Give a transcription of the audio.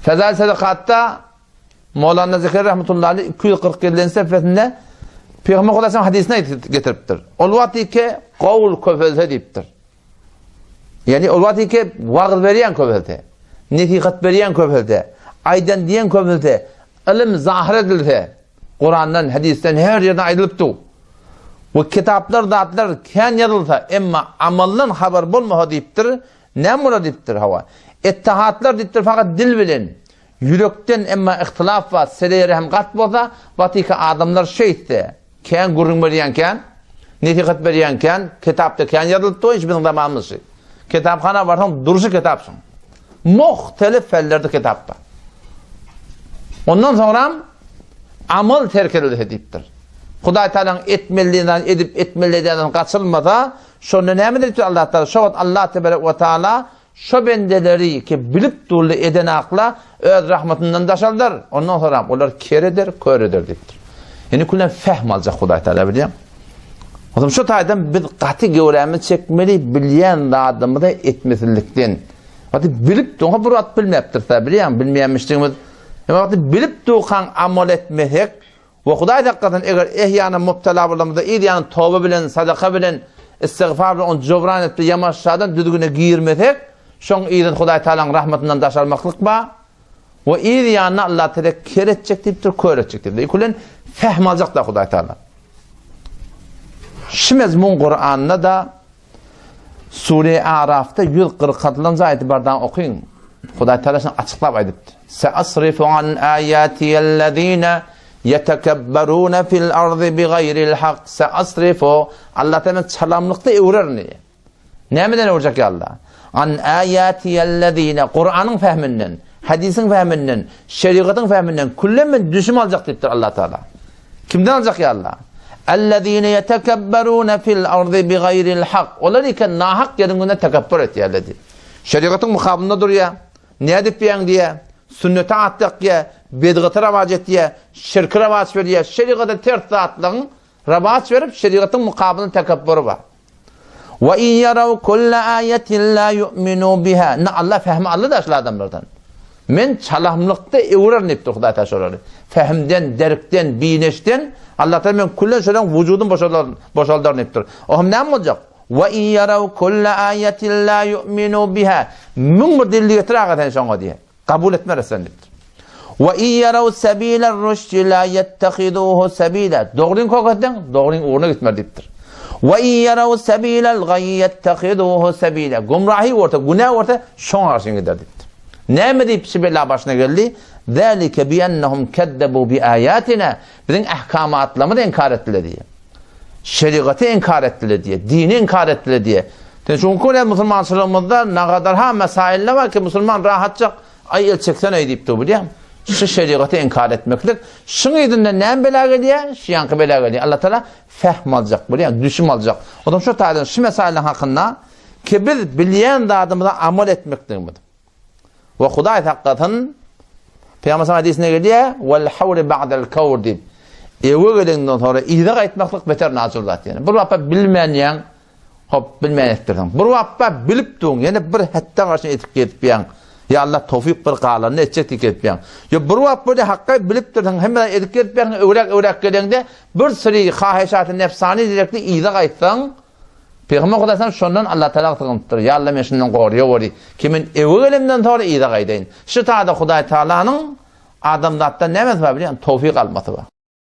Fezail Sadakatta Mevlana Zekeriya rahmetullahi aleyh 247. sayfasında Peygamber Aleyhisselam hadisine getiriptir. Ol vatike kavul köfelse deyiptir. Yani ol vatike vağıl veriyen köfelse, netikat veriyen köfelse, aydan diyen köfelse, ilim zahir edilse, Kur'an'dan, hadisten her yerden ayrılıptı. Ve kitaplar, dağıtlarken yazılsa, ama amallan haber bulmaha deyiptir. Ne mura deyiptir hava? İttihatlar deyiptir fakat dil bilen. Yürekten ama ihtilaf var, seleyre hem kat bolsa, vatika adamlar şeyse, ken gurun veriyenken, netikat veriyenken, kitapta ken yazılıptı, hiçbir zamanımız şey. Kitapxana varsan duruşu kitapsın. Muhtelif fellerde kitapta. Ondan sonra amal terk edilir deyiptir. Huday Teala'nın etmeliğinden edip etmeliğinden kaçılmada şunu ne midir ki Allah Teala? Şoğut Allah Teala şu bendeleri ki bilip dolu eden akla öz rahmetinden daşaldır. Ondan sonra onlar keredir, köredir deyiptir. Yani kullan fehm alacak Huday Teala biliyor. O zaman şu taydan biz katı gevremi çekmeli bilyen adamı da etmesilikten. Hadi bilip doğru bir at bilmeptir tabi biliyor musun? Bilmeyenmişliğimiz. Hadi bilip doğan amal etmeyek ve Huday Teala'dan eğer ihyana müptela bulduğumuzda yani tövbe bilen, sadaka bilen, istiğfar bilen, onu cevran etip yamaşadan düdüğüne giyirmesek şun iyiden Huday Teala'nın rahmetinden daşalmaklık ba ve yani Allah Teala keretecek deyiptir, köretecek deyiptir. Kullan fehm alacak da Huday Teala. Şu mezmun Kur'an'da da Sure-i Araf'ta 140 ayetibardan okuyun. Huday Teala'sını açıklap aydıptı. Se'asrifu an ayatiyellezine yetekebberune fil ardı bi gayril haq. Se'asrifu Allah Teala çalamlıkta evrer ne? Nemeden evrecek ya Allah? An ayatiyellezine Kur'an'ın fehminden, hadisin fehminden, şeriatın fehminden kullen düşüm alacak deyiptir Allah Teala. Kimden alacak ya Allah? اَلَّذ۪ينَ يَتَكَبَّرُونَ فِي الْاَرْضِ بِغَيْرِ الْحَقِّ Onlar iken nahak yerinde tekebbür et ya dedi. Şeriatın mukabında dur ya. Ne edip diyen diye. Sünnete attık diye. Bedgıtı ravaç et diye. Şirkı ravaç ver diye. Şeriatı ters dağıtlığın ravaç verip şeriatın mukabında tekebbürü var. وَاِنْ يَرَوْ كُلَّ آيَةٍ لَا يُؤْمِنُوا بِهَا Allah fehmi Allah da aşlı adamlardan. Men çalamlıkta evrer nepti Huday Teala. Fehmden, derkten, bineşten Allah Teala men kullen şeyden vücudun boşaldır neptir. O hem ne olacak? Ve in yarav kulle ayetin la yu'minu biha. Mümür dilli getirağeten şuna diye. Kabul etme reslenliktir. Ve in yarav sebiler rüştü la yettehiduhu sebile. Doğrun kokattan, doğrun uğruna gitmer deyiptir. Ve in yarav sebilel gayy yettehiduhu sebile. Gumrahi orta, günah orta, şuna karşın gider deyiptir. Ne mi deyip Sibirla başına geldi? ذَٰلِكَ بِيَنَّهُمْ كَذَّبُوا بِآيَاتِنَا Bizim ahkamatlarımı da inkar ettiler diye. Şeriatı inkar ettiler diye. Dini inkar ettiler diye. Çünkü Müslümançılığımızda ne kadar ha mesailler var ki Müslüman rahatça ay el çeksen ay deyip de biliyor musun? Şu şeriatı inkar etmeklik. Şunu yedinde ne bela geliyor? Şiyankı bela geliyor. Allah Teala fehm alacak biliyor musun? Düşüm alacak. O zaman şu tarihten şu mesailerin hakkında ki biz bilyen dağıdığımızda amel etmekliğimiz. Ve Huday hakikaten Peygamber hadisine geliyor vel havri ba'del kavr deyip eve gelenden sonra idrak etmeklik beter nazırlat yani. Bir vappa bilmeyen hop bilmeyen ettirdim. Bir vappa bilip tuğun yani bir hatta karşına etik etmeyen ya Allah tevfik bir kalanını edecek etmeyen. Ya bir vappa da hakkı bilip tuğun hemen etik etmeyen öğrek gelende bir sürü kahişat-ı nefsani direktli idrak etsen Peygamber Aleyhisselam şundan Allah Teala tığıntıdır. Ya Allah men şundan qoruyor ori. Kimin evi elimden sonra idrak edin. Şu taada Huday Teala'nın adamda hatta ne var biliyor musun? Tevfik alması var.